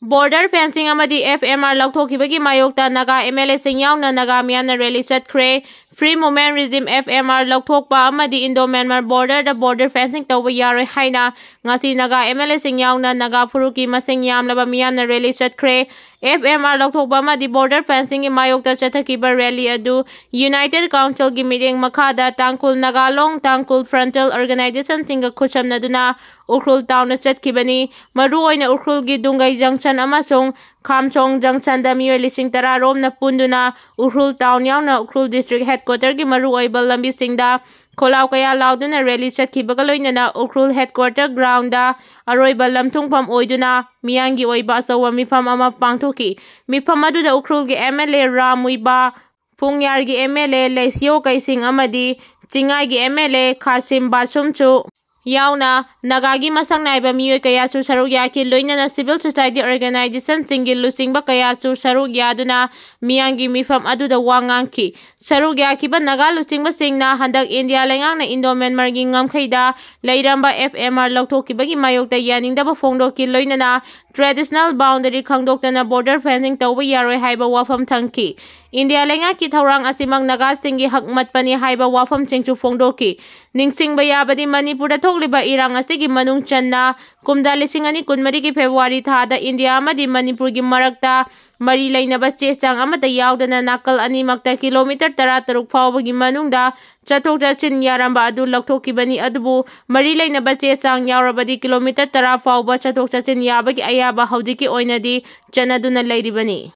border fencing amadi FMR lauthokhibagi mayokta Naga MLA sing yauna Naga Miyam rally chatkre free movement regime FMR lauthokpa amadi Indo-Myanmar border da border fencing tawba yaroi haina ngasi Naga MLA sing yauna Naga Furuki masing yamlaba Miyam rally chatkre FMR lauthokpa amadi border fencing gi mayokta chathakiba rally adu United Council gi meeting makhada Tangkul Nagalong Tangkul Frontal Organization singa khuchamnaduna Ukhrul town na chatkibani maru oina Ukhrul gi Dungai junction amasung Khamchong junction da miyoi lising tara rom na punduna Ukhrul town yauna Ukhrul district headquarter gi maru oiba lambi singda kholau kaya lauduna rally chatkibaga loinana Ukhrul headquarter ground da aroiba lamthungpham oiduna Miyam gi oiba asawa mifam ama pangthoki mifam aduda Ukhrul gi MLA Ramuiba Pungyar gi MLA Leisio Kaising amadi Chingai gi MLA Khasim Basumchu yauna Nagagi masang naiba miyoi kaya su saruk yaki loinana civil society organization singi lusingba kaya su saruk yaduna Miyam gi mifam aduda wangangki saruk yakiba Naga lusingba singna handak India lengang na Indo-Myanmar gi ngamkhaida leiramba FMR lauthokibagi mayokta yaningdaba phongdoki loinana traditional boundary khangdoktana border fencing tawba yaroi haiba wafam thangki India lenga ki thaurang asimang Naga singi hakmat pani haiba wafam chingchu phongdoki ningsingba yabadi Manipur da thokliba irang asigi manung channa kumda lising ani kunmari ki February thada India amadi Manipur gi marakta mari lainaba chechang amata yaudana nakal animakta kilometer 13 fawbagi manungda chathok chachin yaramba adu laukthokibani adubu mari lainaba chechang yaurabadi kilometer 10 fawba chathok chachin yabagi ayaba haudiki oinadi chanaduna lairibani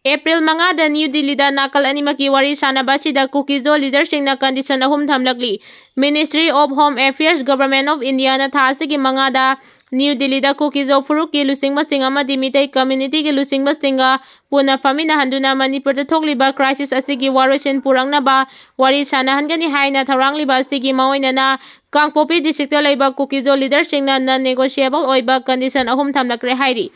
April mangada New Delhi da nakal animaki wari sanaba sida Kuki Zo leadership na condition ahum thamlakli Ministry of Home Affairs Government of India na thasigi mangada New Delhi da Kuki Zo Furuki lusing masing amadi meitei community ki lusing masinga punna famina handuna Manipur da thokliba crisis asigi warosin purangnaba wari sanahangani haina tharangliba asigi maoinana Kangpopi district da leiba Kuki Zo leadership na non-negotiable oiba condition ahum thamlakre hairi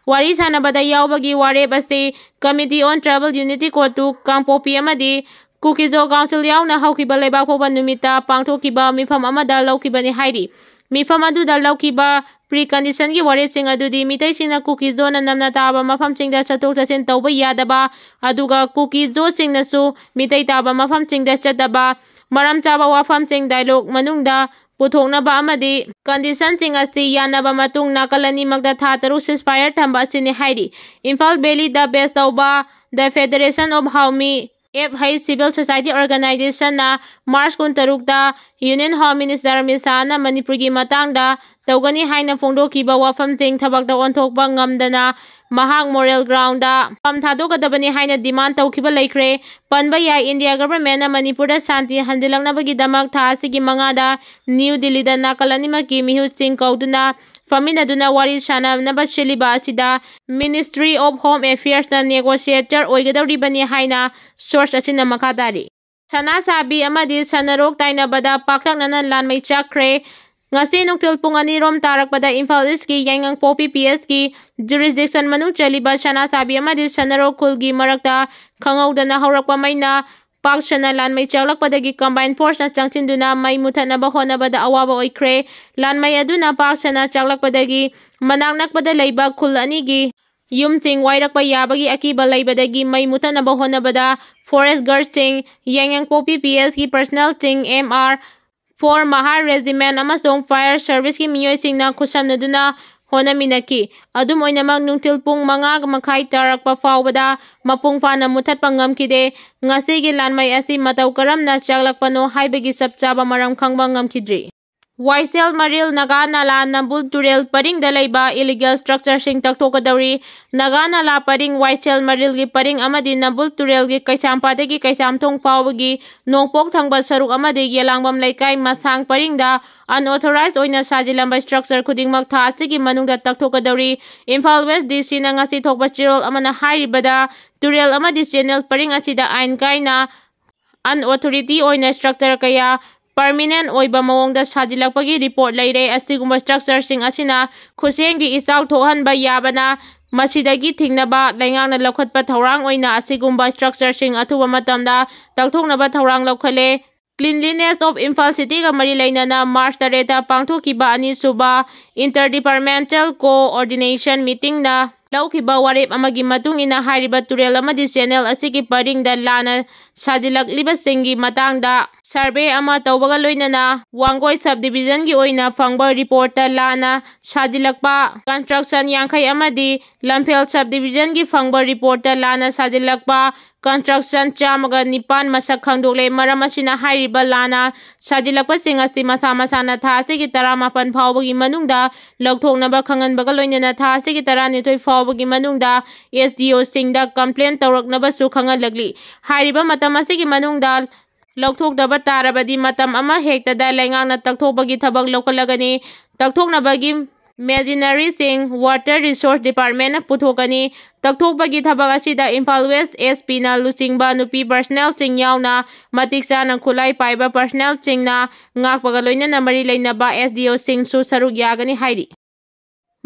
Wari sanabada yaubagi wareb ase Committee on Tribal Unity ko tu Kangpopi amadi Kuki Zo Council yauna haukiba leibak phoba numita pangthokiba mifam amada laukibani hairi mifam aduda laukiba precondition gi wareb sing adudi meitei singna Kuki Zo na namna taba mafam singda chathok chachin tawba yadaba aduga Kuki Zo singna su meitei taba mafam singda chataba maram chaba wafam sing dialogue manungda puthoknaba amadi condition sing asi yanaba matung nakalani magda tha taru ceasefire thamba asini hairi Imphal Valley da base tawba the Federation of Haumi High Civil Society Organization na March 13 da Union Home Minister Misana Manipur gi matangda tawgani haina phongdokiba wafam sing thabakda onthokba ngamdana mahak moral ground da pam thadokadabani haina demand tawkiba laikre panba ya India government na Manipur da shanti handilangnabagi damak tha asigi mangada New Delhi da nakalanima ki mihu sing kauduna Faminaduna wari sanabnaba shiliba asida Ministry of Home Affairs na negotiator oigadawribani haina source asina makadari sana sabi amadi sanarok tainabada paktaknana lanmai chakre ngasi nuktil pung 2 rom tarakpada Imphal East ki yangang Popi PS ki jurisdiction manung chaliba sana sabi amadi sanarok khulgi marakta khangaudana haurakpa maina Pakshana lanmai chaklakpadagi combined force na changchinduna mai muthanaba honabada awaba oikre lanmai aduna Pakshana chaklakpadagi manak nakpada leiba khul anigi yumching wairakpa yabagi akiba leibadagi mai muthanaba honabada forest guards ching yangyang Popi PS ki personnel ching MR 4 Mahar Regiment amasong fire service ki miyoi singna khusamnaduna Honaminaki adum oinamag nungtil pung mga makai tarakpa fawbada mapung fana muthatpa ngamkide ngasigi lanmai asi mataw karamna chaglakpano haibagi sapchaba maram khangba ngamkidri Waisel Maril Naga Nala Nambul Turel Paring Dalaiba illegal structure sing taktokadauri Naga Nala Paring Waisel Maril gi Paring amadi Nambul Turel gi Kaisampade gi Kaisamthong Pawgi Nongpok Thangba Saruk amadi Yelangbam Laikai Masang Paring da unauthorized oina sajilamba structure khudingmak tha asigi manungda taktokadauri Imphal West DC na ngasi thokba chirol amana hairibada Turel amadi channel Paring asida ain kaina unauthority oina structure kaya permanent oiba mawongda sajilakpagi report leire asigumba structure sing asina khusengi isau thohanba yabana masidagi thingnaba laingangna lokhatpa thorang oina asigumba structure sing athuba matamda takthoknaba thorang lokhale Cleanliness of Imphal City ga mari lainana March 3 pangthokiba ani suba interdepartmental coordination meeting na ꯂꯧꯈꯤꯕ ꯋꯥꯔꯦꯞ ꯑꯃꯒꯤ ꯃꯇꯨꯡ ꯏꯟꯅ ꯍꯥꯏꯔꯤꯕ ꯇꯨꯔꯦꯜ ꯑꯃꯗꯤ channel ꯑꯁꯤꯒꯤ ꯄꯔꯤꯡꯗ ꯂꯥꯟꯅ ꯁꯥꯖꯤꯜꯂꯛꯂꯤꯕꯁꯤꯡꯒꯤ ꯃꯇꯥꯡꯗ ꯁꯔꯚꯦ ꯑꯃ ꯇꯧꯕꯒ ꯂꯣꯏꯅꯅ ꯋꯥꯡꯒꯣꯏ ꯁꯕ ꯗꯤꯚꯤꯖꯟꯒꯤ ꯑꯣꯏꯅ ꯐꯪꯕ ꯔꯤꯄꯣꯔꯠꯇ ꯂꯥꯟꯅ ꯁꯥꯖꯤꯜꯂꯛꯄ ꯀꯟꯁꯇ꯭ꯔꯛꯁꯟ 50 ꯑꯃꯗꯤ ꯂꯝꯐꯦꯜ ꯁꯕ ꯗꯤꯚꯤꯖꯟꯒꯤ ꯐꯪꯕ ꯔꯤꯄꯣꯔꯠꯇ ꯂꯥꯟꯅ ꯁꯥꯖꯤꯜꯂꯛꯄ ꯀꯟꯁꯇ꯭ꯔꯛꯁꯟ 109 ꯃꯁꯛ ꯈꯪꯗꯣꯛꯂꯦ꯫ ꯃꯔꯝ ꯑꯁꯤꯅ ꯍꯥꯏꯔꯤꯕ ꯂꯥꯟꯅ ꯁꯥꯖꯤꯜꯂꯛꯄꯁꯤꯡ ꯑꯁꯤ ꯃꯁꯥ ꯃꯁꯥꯅ ꯊꯥ ꯑꯁꯤꯒꯤ 19 ꯐꯥꯎꯕꯒꯤ ꯃꯅꯨꯡꯗ ꯂꯧꯊꯣꯛꯅꯕ ꯈꯪꯍꯟꯕꯒ ꯂꯣꯏꯅꯅ ꯊꯥ ꯑꯁꯤꯒꯤ 12 ꯐꯥꯎꯕꯒꯤ ꯃꯅꯨꯡꯗ SDOꯁꯤꯡꯗ ꯀꯝꯄ꯭ꯂꯦꯟ ꯇꯧꯔꯛꯅꯕꯁꯨ ꯈꯪꯍꯜꯂꯛꯂꯤ꯫ ꯍꯥꯏꯔꯤꯕ ꯃꯇꯝ ꯑꯁꯤꯒꯤ ꯃꯅꯨꯡꯗ ꯂꯧꯊꯣꯛꯇꯕ ꯇꯥꯔꯕꯗꯤ ꯃꯇꯝ ꯑꯃ ꯍꯦꯛꯇꯗ ꯂꯩꯉꯥꯛꯅ ꯇꯛꯊꯣꯛꯄꯒꯤ ꯊꯕꯛ ꯂꯧꯈꯠꯂꯒꯅꯤ꯫ ꯇꯛꯊꯣꯛꯅꯕꯒꯤ ꯃꯦꯖꯤꯅꯔꯤꯁꯤꯡ ꯋꯥꯇꯔ ꯔꯤꯁꯣꯔꯁ ꯗꯤꯄꯥꯔꯠꯃꯦꯟꯠꯅ ꯄꯨꯊꯣꯛꯀꯅꯤ꯫ ꯇꯛꯊꯣꯛꯄꯒꯤ ꯊꯕꯛ ꯑꯁꯤꯗ ꯏꯝꯐꯥꯜ ꯋꯦꯁ SPꯅ ꯂꯨꯆꯤꯡꯕ ꯅꯨꯄꯤ ꯄꯔꯁꯅꯦꯜꯁꯤꯡ ꯌꯥꯎꯅ ꯃꯇꯤꯛ ꯆꯥꯅ ꯈꯨꯠꯂꯥꯏ ꯄꯥꯏꯕ ꯄꯔꯁꯅꯦꯜꯁꯤꯡꯅ ꯉꯥꯛꯄꯒ ꯂꯣꯏꯅꯅ ꯃꯔꯤ ꯂꯩꯅꯕ SDOꯁꯤꯡꯁꯨ ꯁꯔꯨꯛ ꯌꯥꯒꯅꯤ ꯍꯥꯏꯔꯤ꯫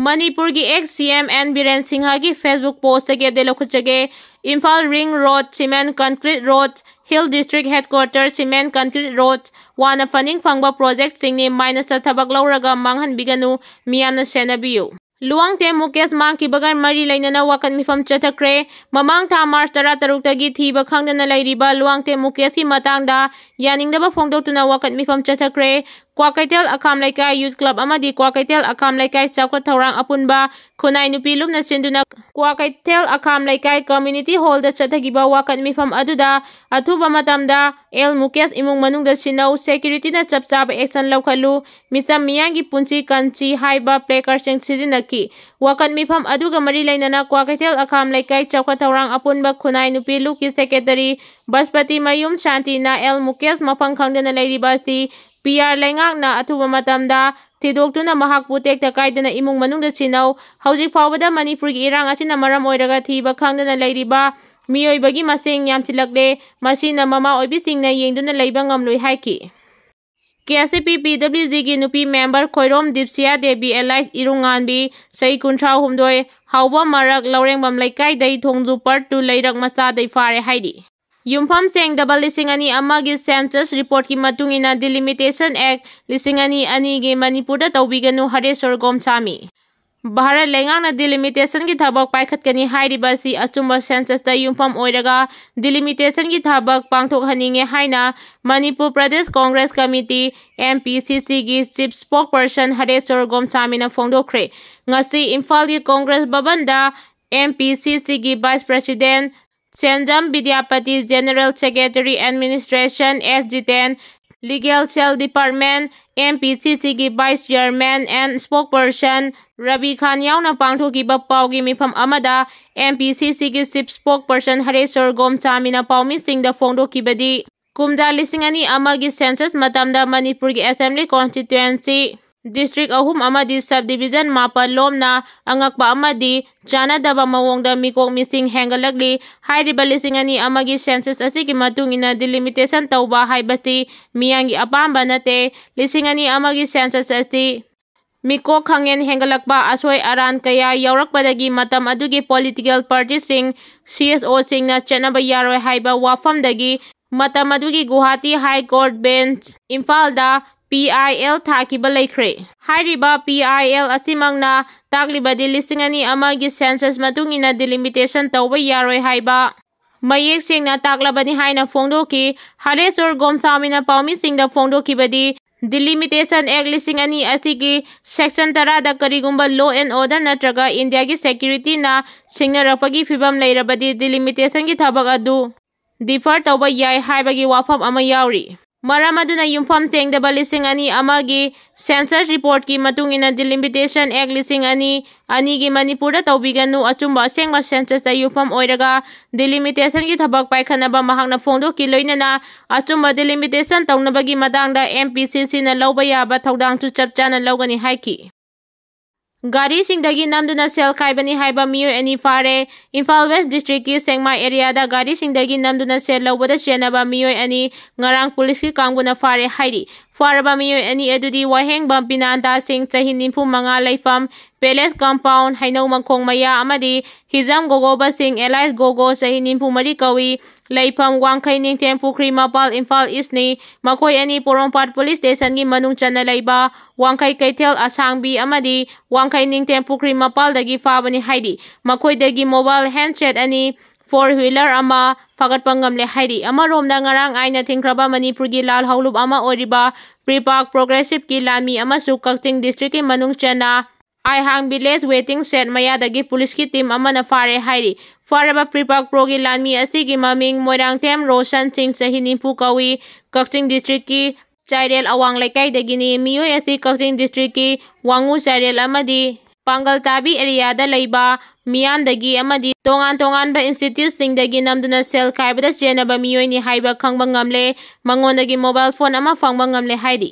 ꯃꯅꯤꯄꯨꯔꯒꯤ ꯑꯦꯛꯁ-CM ꯑꯦꯟ ꯕꯤꯔꯦꯟ ꯁꯤꯡꯍꯒꯤ ꯐꯦꯁꯕꯨꯛ ꯄꯣꯁꯇꯒꯤ ꯑꯞꯗꯦꯠ ꯂꯧꯈꯠꯆꯒꯦ꯫ Imphal ring road cement concrete road hill district headquarter cement concrete road ꯋꯥꯅ ꯐꯟꯗꯤꯡ ꯐꯪꯕ ꯄ꯭ꯔꯣꯖꯦꯛꯠꯁꯤꯡꯅꯤ꯫ ꯃꯥꯏꯅꯁꯇ ꯊꯕꯛ ꯂꯧꯔꯒ ꯃꯥꯡꯍꯟꯕꯤꯒꯅꯨ, ꯃꯤꯌꯥꯝꯅ ꯁꯦꯟꯅꯕꯤꯌꯨ꯫ ꯂꯨꯋꯥꯡꯊꯦꯝ ꯃꯨꯀꯦꯁ ꯃꯥꯡꯈꯤꯕꯒ ꯃꯔꯤ ꯂꯩꯅꯅ ꯋꯥꯀꯠ ꯃꯤꯐꯝ ꯆꯠꯊꯈ꯭ꯔꯦ꯫ ꯃꯃꯥꯡ ꯊꯥ ꯃꯥꯔꯆ 16ꯇꯒꯤ ꯊꯤꯕ ꯈꯪꯗꯅ ꯂꯩꯔꯤꯕ ꯂꯨꯋꯥꯡꯊꯦꯝ ꯃꯨꯀꯦꯁꯀꯤ ꯃꯇꯥꯡꯗ ꯌꯥꯅꯤꯡꯗꯕ ꯐꯣꯡꯗꯣꯛꯇꯨꯅ ꯋꯥꯀꯠ ꯃꯤꯐꯝ ꯆꯠꯊꯈ꯭ꯔꯦ꯫ ꯀ꯭ꯋꯥꯀꯩꯊꯦꯜ ꯑꯈꯥꯝ ꯂꯩꯀꯥꯏ ꯌꯨꯊ ꯀ꯭ꯂꯕ ꯑꯃꯗꯤ ꯀ꯭ꯋꯥꯀꯩꯊꯦꯜ ꯑꯈꯥꯝ ꯂꯩꯀꯥꯏ ꯆꯥꯎꯈꯠ ꯊꯧꯔꯥꯡ ꯑꯄꯨꯟꯕ ꯈꯨꯟꯅꯥꯏ ꯅꯨꯄꯤ ꯂꯨꯞꯅ ꯁꯤꯟꯗꯨꯅ ꯀ꯭ꯋꯥꯀꯩꯊꯦꯜ ꯑꯈꯥꯝ ꯂꯩꯀꯥꯏ ꯀꯝꯃ꯭ꯌꯨꯅꯤꯇꯤ ꯍꯣꯜꯗ ꯆꯠꯊꯈꯤꯕ ꯋꯥꯀꯠ ꯃꯤꯐꯝ ꯑꯗꯨꯗ ꯑꯊꯨꯕ ꯃꯇꯝꯗ ꯑꯦꯜ ꯃꯨꯀꯦꯁ ꯏꯃꯨꯡ ꯃꯅꯨꯡꯗ ꯁꯤꯟꯅꯧ, ꯁꯦꯀ꯭ꯌꯨꯔꯤꯇꯤꯅ ꯆꯞ ꯆꯥꯕ ꯑꯦꯛꯁꯟ ꯂꯧꯈꯠꯂꯨ, ꯃꯤꯆꯝ ꯃꯤꯌꯥꯝꯒꯤ ꯄꯨꯟꯁꯤ ꯀꯟꯁꯤ ꯍꯥꯏꯕ ꯄ꯭ꯂꯦꯀꯥꯔꯗꯁꯤꯡ ꯁꯤꯖꯤꯟꯅꯈꯤ꯫ ꯋꯥꯀꯠ ꯃꯤꯐꯝ ꯑꯗꯨꯒ ꯃꯔꯤ ꯂꯩꯅꯅ ꯀ꯭ꯋꯥꯀꯩꯊꯦꯜ ꯑꯈꯥꯝ ꯂꯩꯀꯥꯏ ꯆꯥꯎꯈꯠ ꯊꯧꯔꯥꯡ ꯑꯄꯨꯟꯕ ꯈꯨꯟꯅꯥꯏ ꯅꯨꯄꯤ ꯂꯨꯞꯀꯤ ꯁꯦꯀ꯭ꯔꯦꯇꯔꯤ ꯕꯁꯄꯇꯤ ꯃꯌꯨꯝ ꯁꯥꯟꯇꯤꯅ ꯑꯦꯜ ꯃꯨꯀꯦꯁ ꯃꯐꯝ ꯈꯪꯗꯅ ꯂꯩꯔꯤꯕ ꯑꯁꯤ PR ꯂꯩꯉꯥꯛꯅ ꯑꯊꯨꯕ ꯃꯇꯝꯗ ꯊꯤꯗꯣꯛꯇꯨꯅ ꯃꯍꯥꯛꯄꯨ ꯇꯦꯛꯇ ꯀꯥꯏꯗꯅ ꯏꯃꯨꯡ ꯃꯅꯨꯡꯗ ꯁꯤꯟꯅꯧ꯫ ꯍꯧꯖꯤꯛ ꯐꯥꯎꯕꯗ ꯃꯅꯤꯄꯨꯔꯒꯤ ꯏꯔꯥꯡ ꯑꯁꯤꯅ ꯃꯔꯝ ꯑꯣꯏꯔꯒ ꯊꯤꯕ ꯈꯪꯗꯅ ꯂꯩꯔꯤꯕ ꯃꯤꯑꯣꯏꯕꯒꯤ ꯃꯁꯤꯡ ꯌꯥꯝꯁꯤꯜꯂꯛꯂꯦ꯫ ꯃꯁꯤꯅ ꯃꯃꯥ ꯑꯣꯏꯕꯤꯁꯤꯡꯅ ꯌꯦꯡꯗꯨꯅ ꯂꯩꯕ ꯉꯝꯂꯣꯏ ꯍꯥꯏꯈꯤ꯫ KCP PWGꯒꯤ ꯅꯨꯄꯤ ꯃꯦꯝꯕꯔ ꯈꯣꯏꯔꯣꯝ ꯗꯤꯞꯁꯤꯌꯥ ꯗꯦꯕꯤ ꯑꯦꯂꯥꯏꯁ ꯏꯔꯨꯡꯉꯥꯟꯕꯤ ꯆꯍꯤ 33 ꯍꯥꯎꯕ ꯃꯔꯛ ꯂꯧꯔꯦꯡꯕꯝ ꯂꯩꯀꯥꯏꯗꯩ ꯊꯣꯡꯖꯨ ꯄꯥꯔꯠ 2 ꯂꯩꯔꯛ ꯃꯆꯥꯗꯩ ꯐꯥꯔꯦ ꯍꯥꯏꯔꯤ꯫ ꯌꯨꯝꯐꯝ ꯁꯦꯡꯗꯕ 2002ꯒꯤ ꯁꯦꯟꯁꯁ ꯔꯤꯄꯣꯔꯠꯀꯤ ꯃꯇꯨꯡ ꯏꯟꯅ ꯗꯤꯂꯤꯃꯤꯇꯦꯁꯟ ꯑꯦꯛ 2002ꯒꯤ ꯃꯅꯤꯄꯨꯔꯗ ꯇꯧꯕꯤꯒꯅꯨ ꯍꯔꯦꯁ꯭ꯋꯔ ꯒꯣꯝꯁꯥꯃꯤ꯫ ꯚꯥꯔꯠ ꯂꯩꯉꯥꯛꯅ ꯗꯤꯂꯤꯃꯤꯇꯦꯁꯟꯒꯤ ꯊꯕꯛ ꯄꯥꯏꯈꯠꯀꯅꯤ ꯍꯥꯏꯔꯤꯕ ꯑꯁꯤ ꯑꯆꯨꯝꯕ ꯁꯦꯟꯁꯁꯇ ꯌꯨꯝꯐꯝ ꯑꯣꯏꯔꯒ ꯗꯤꯂꯤꯃꯤꯇꯦꯁꯟꯒꯤ ꯊꯕꯛ ꯄꯥꯡꯊꯣꯛꯍꯟꯅꯤꯡꯉꯦ ꯍꯥꯏꯅ ꯃꯅꯤꯄꯨꯔ ꯄ꯭ꯔꯗꯦꯁ ꯀꯣꯡꯒ꯭ꯔꯦꯁ ꯀꯃꯤꯇꯤ MPCCꯒꯤ ꯆꯤꯐ ꯁ꯭ꯄꯣꯛꯄꯔꯁꯟ ꯍꯔꯦꯁ꯭ꯋꯔ ꯒꯣꯝꯁꯥꯃꯤꯅ ꯐꯣꯡꯗꯣꯛꯈ꯭ꯔꯦ꯫ ꯉꯁꯤ ꯏꯝꯐꯥꯜꯒꯤ ꯀꯣꯡꯒ꯭ꯔꯦꯁ ꯚꯕꯟꯗ MPCCꯒꯤ vice president Senjam Bidyapati, general secretary administration S. Jiten, legal cell department, MPCCꯒꯤ vice chairman and spokesperson Rabi Khan ꯌꯥꯎꯅ ꯄꯥꯡꯊꯣꯛꯈꯤꯕ ꯄꯥꯎꯒꯤ ꯃꯤꯐꯝ ꯑꯃꯗ MPCCꯒꯤ ꯆꯤꯐ ꯁ꯭ꯄꯣꯛꯄꯔꯁꯟ ꯍꯔꯦꯁ꯭ꯋꯔ ꯒꯣꯝꯁꯥꯃꯤꯅ ꯄꯥꯎꯃꯤꯁꯤꯡꯗ ꯐꯣꯡꯗꯣꯛꯈꯤꯕꯗꯤ ꯀꯨꯝꯖꯥ 2002ꯒꯤ ꯁꯦꯟꯁꯁ ꯃꯇꯝꯗ ꯃꯅꯤꯄꯨꯔꯒꯤ ꯑꯦꯁꯦꯝꯕ꯭ꯂꯤ ꯀꯣꯟꯁꯇꯤꯇ꯭ꯌꯨꯑꯦꯟꯁꯤ ꯗꯤꯁꯇ꯭ꯔꯤꯛ 3 ꯑꯃꯗꯤ ꯁꯕ ꯗꯤꯚꯤꯖꯟ 10 ꯂꯣꯝꯅ ꯑꯉꯛꯄ ꯑꯃꯗꯤ ꯆꯥꯅꯗꯕ ꯃꯑꯣꯡꯗ ꯃꯤꯀꯣꯛ ꯃꯤꯁꯤꯡ ꯍꯦꯟꯒꯠꯂꯛꯂꯤ꯫ ꯍꯥꯏꯔꯤꯕ 2002ꯒꯤ ꯁꯦꯟꯁꯁ ꯑꯁꯤꯒꯤ ꯃꯇꯨꯡ ꯏꯟꯅ ꯗꯤꯂꯤꯃꯤꯇꯦꯁꯟ ꯇꯧꯕ ꯍꯥꯏꯕꯁꯤ ꯃꯤꯌꯥꯝꯒꯤ ꯑꯄꯥꯝꯕ ꯅꯠꯇꯦ꯫ 2002ꯒꯤ ꯁꯦꯟꯁꯁ ꯑꯁꯤ ꯃꯤꯀꯣꯛ ꯈꯪꯍꯦꯟ ꯍꯦꯟꯒꯠꯂꯛꯄ, ꯑꯁꯣꯏ ꯑꯔꯥꯟ ꯀꯌꯥ ꯌꯥꯎꯔꯛꯄꯗꯒꯤ ꯃꯇꯝ ꯑꯗꯨꯒꯤ ꯄꯣꯂꯤꯇꯤꯀꯦꯜ ꯄꯥꯔꯇꯤꯁꯤꯡ CSOꯁꯤꯡꯅ ꯆꯠꯅꯕ ꯌꯥꯔꯣꯏ ꯍꯥꯏꯕ ꯋꯥꯐꯝꯗꯒꯤ ꯃꯇꯝ ꯑꯗꯨꯒꯤ ꯒꯨꯋꯥꯍꯥꯇꯤ ꯍꯥꯏ ꯀꯣꯔꯠ ꯕꯦꯟꯆ ꯏꯝꯐꯥꯜꯗ PIL ꯊꯥꯈꯤꯕ ꯂꯩꯈ꯭ꯔꯦ꯫ ꯍꯥꯏꯔꯤꯕ PIL ꯑꯁꯤꯃꯛꯅ ꯇꯥꯛꯂꯤꯕꯗꯤ 2002ꯒꯤ ꯁꯦꯟꯁꯁ ꯃꯇꯨꯡ ꯏꯟꯅ ꯗꯤꯂꯤꯃꯤꯇꯦꯁꯟ ꯇꯧꯕ ꯌꯥꯔꯣꯏ ꯍꯥꯏꯕ ꯃꯌꯦꯛ ꯁꯦꯡꯅ ꯇꯥꯛꯂꯕꯅꯤ ꯍꯥꯏꯅ ꯐꯣꯡꯗꯣꯛꯈꯤ꯫ ꯍꯔꯦꯁ꯭ꯋꯔ ꯒꯣꯝꯁꯥꯃꯤꯅ ꯄꯥꯎꯃꯤꯁꯤꯡꯗ ꯐꯣꯡꯗꯣꯛꯈꯤꯕꯗꯤ ꯗꯤꯂꯤꯃꯤꯇꯦꯁꯟ ꯑꯦꯛ 2002 ꯑꯁꯤꯒꯤ ꯁꯦꯛꯁꯟ 10ꯗ ꯀꯔꯤꯒꯨꯝꯕ ꯂꯣ ꯑꯦꯟ ꯑꯣꯔꯗꯔ ꯅꯠꯇ꯭ꯔꯒ ꯏꯟꯗꯤꯌꯥꯒꯤ ꯁꯦꯀ꯭ꯌꯨꯔꯤꯇꯤꯅ ꯁꯤꯡꯅꯔꯛꯄꯒꯤ ꯐꯤꯚꯝ ꯂꯩꯔꯕꯗꯤ ꯗꯤꯂꯤꯃꯤꯇꯦꯁꯟꯒꯤ ꯊꯕꯛ ꯑꯗꯨ ꯗꯤꯐꯔ ꯇꯧꯕ ꯌꯥꯏ ꯍꯥꯏꯕꯒꯤ ꯋꯥꯐꯝ ꯑꯃ ꯌꯥꯎꯔꯤ꯫ ꯃꯔꯝ ꯑꯗꯨꯅ ꯌꯨꯝꯐꯝ ꯁꯦꯡꯗꯕ 2002ꯒꯤ ꯁꯦꯟꯁꯁ ꯔꯤꯄꯣꯔꯠꯀꯤ ꯃꯇꯨꯡ ꯏꯟꯅ ꯗꯤꯂꯤꯃꯤꯇꯦꯁꯟ ꯑꯦꯛ 2002ꯒꯤ ꯃꯅꯤꯄꯨꯔꯗ ꯇꯧꯕꯤꯒꯅꯨ, ꯑꯆꯨꯝꯕ ꯑꯁꯦꯡꯕ ꯁꯦꯟꯁꯁꯇ ꯌꯨꯝꯐꯝ ꯑꯣꯏꯔꯒ ꯗꯤꯂꯤꯃꯤꯇꯦꯁꯟꯒꯤ ꯊꯕꯛ ꯄꯥꯏꯈꯠꯅꯕ ꯃꯍꯥꯛꯅ ꯐꯣꯡꯗꯣꯛꯈꯤ꯫ ꯂꯣꯏꯅꯅ ꯑꯆꯨꯝꯕ ꯗꯤꯂꯤꯃꯤꯇꯦꯁꯟ ꯇꯧꯅꯕꯒꯤ ꯃꯇꯥꯡꯗ MPCCꯅ ꯂꯧꯕ ꯌꯥꯕ ꯊꯧꯗꯥꯡꯁꯨ ꯆꯞ ꯆꯥꯅ ꯂꯧꯒꯅꯤ ꯍꯥꯏꯈꯤ꯫ ꯒꯥꯔꯤꯁꯤꯡꯗꯒꯤ ꯅꯝꯗꯨꯅ ꯁꯦꯜ ꯈꯥꯏꯕꯅꯤ ꯍꯥꯏꯕ ꯃꯤꯑꯣꯏ 2 ꯐꯥꯔꯦ꯫ ꯏꯝꯐꯥꯜ ꯋꯦꯁ ꯗꯤꯁꯇ꯭ꯔꯤꯛꯀꯤ ꯁꯦꯡꯃꯥꯏ ꯑꯦꯔꯤꯌꯥꯗ ꯒꯥꯔꯤꯁꯤꯡꯗꯒꯤ ꯅꯝꯗꯨꯅ ꯁꯦꯜ ꯂꯧꯕꯗ ꯆꯦꯟꯅꯕ ꯃꯤꯑꯣꯏ 2 ꯉꯔꯥꯡ ꯄꯨꯂꯤꯁꯀꯤ ꯀꯥꯡꯕꯨꯅ ꯐꯥꯔꯦ ꯍꯥꯏꯔꯤ꯫ ꯐꯥꯔꯕ ꯃꯤꯑꯣꯏ ꯑꯅꯤ ꯑꯗꯨꯗꯤ ꯋꯥꯍꯦꯡꯕꯝ ꯄꯤꯅꯥꯟꯇꯥ ꯁꯤꯡ ꯆꯍꯤ 95 ꯂꯩꯐꯝ ꯄꯦꯂꯦꯁ ꯀꯝꯄꯥꯎꯟꯗ ꯍꯩꯅꯧ ꯃꯈꯣꯡ ꯃꯌꯥ ꯑꯃꯗꯤ ꯍꯤꯖꯝ ꯒꯣꯒꯣꯕ ꯁꯤꯡ ꯑꯦꯂꯥꯏꯁ ꯒꯣꯒꯣ ꯆꯍꯤ 94 ꯀꯧꯏ ꯂꯩꯐꯝ ꯋꯥꯡꯈꯩ ꯅꯤꯡꯊꯦꯝ ꯄꯨꯈ꯭ꯔꯤ ꯃꯄꯥꯜ ꯏꯝꯐꯥꯜ ꯏꯁꯅꯤ ꯃꯈꯣꯏ ꯑꯅꯤ ꯄꯣꯔꯣꯝꯄꯥꯠ ꯄꯨꯂꯤꯁ ꯁ꯭ꯇꯦꯁꯟꯒꯤ ꯃꯅꯨꯡ ꯆꯟꯅ ꯂꯩꯕ ꯋꯥꯡꯈꯩ ꯀꯩꯊꯦꯜ ꯑꯁꯥꯡꯕꯤ ꯑꯃꯗꯤ ꯋꯥꯡꯈꯩ ꯅꯤꯡꯊꯦꯝ ꯄꯨꯈ꯭ꯔꯤ ꯃꯄꯥꯜꯗꯒꯤ ꯐꯥꯕꯅꯤ ꯍꯥꯏꯔꯤ ꯃꯈꯣꯏꯗꯒꯤ ꯃꯣꯕꯥꯏꯜ ꯍꯦꯟꯗꯁꯦꯠ ꯑꯅꯤ 4-wheeler ꯑꯃ ꯐꯥꯒꯠꯄ ꯉꯝꯂꯦ ꯍꯥꯏꯔꯤ ꯑꯃꯔꯣꯝꯗ ꯉꯔꯥꯡ ꯑꯥꯏꯟꯅ ꯊꯤꯡꯈ꯭ꯔꯕ ꯃꯅꯤꯄꯨꯔꯒꯤ ꯂꯥꯜ ꯍꯧꯂꯨꯞ ꯑꯃ ꯑꯣꯏꯔꯤꯕ ꯄ꯭ꯔꯤꯄꯥꯛ ꯄ꯭ꯔꯣꯒ꯭ꯔꯦꯁꯤꯚꯀꯤ ꯂꯥꯟꯃꯤ ꯑꯃꯁꯨ ꯀꯛꯆꯤꯡ ꯗꯤꯁꯇ꯭ꯔꯤꯛꯀꯤ ꯃꯅꯨꯡ ꯆꯟꯅ ꯑꯥꯏꯍꯥꯡ ꯚꯤꯂꯦꯖ ꯋꯦꯇꯤꯡ ꯁꯦꯠ ꯃꯌꯥꯗꯒꯤ ꯄꯨꯂꯤꯁꯀꯤ ꯇꯤꯝ ꯑꯃꯅ ꯐꯥꯔꯦ ꯍꯥꯏꯔꯤ ꯐꯥꯔꯕ ꯄ꯭ꯔꯤꯄꯥꯛ ꯄ꯭ꯔꯣꯒꯤ ꯂꯥꯟꯃꯤ ꯑꯁꯤꯒꯤ ꯃꯃꯤꯡ ꯃꯣꯏꯔꯥꯡꯊꯦꯝ ꯔꯣꯁꯟ ꯁꯤꯡ ꯆꯍꯤ 90 ꯀꯧꯏ ꯀꯛꯆꯤꯡ ꯗꯤꯁꯇ꯭ꯔꯤꯛꯀꯤ ꯆꯥꯏꯔꯦꯜ ꯑꯋꯥꯡ ꯂꯩꯀꯥꯏꯗꯒꯤꯅꯤ ꯃꯤꯑꯣꯏ ꯑꯁꯤ ꯀꯛꯆꯤꯡ ꯗꯤꯁꯇ꯭ꯔꯤꯛꯀꯤ ꯋꯥꯡꯉꯨ ꯆꯥꯏꯔꯦꯜ ꯑꯃꯗꯤ ꯄꯥꯡꯒꯜꯇꯥꯕꯤ ꯑꯦꯔꯤꯌꯥꯗ ꯂꯩꯕ ꯃꯤꯌꯥꯝꯗꯒꯤ ꯑꯃꯗꯤ ꯇꯣꯉꯥꯟ ꯇꯣꯉꯥꯟꯕ ꯏꯟꯁꯇꯤꯇ꯭ꯌꯨꯠꯁꯤꯡꯗꯒꯤ ꯅꯝꯗꯨꯅ ꯁꯦꯜ ꯈꯥꯏꯕꯗ ꯆꯦꯟꯅꯕ ꯃꯤꯑꯣꯏꯅꯤ ꯍꯥꯏꯕ ꯈꯪꯕ ꯉꯝꯂꯦ ꯃꯉꯣꯟꯗꯒꯤ ꯃꯣꯕꯥꯏꯜ ꯐꯣꯟ ꯑꯃ ꯐꯪꯕ ꯉꯝꯂꯦ ꯍꯥꯏꯔꯤ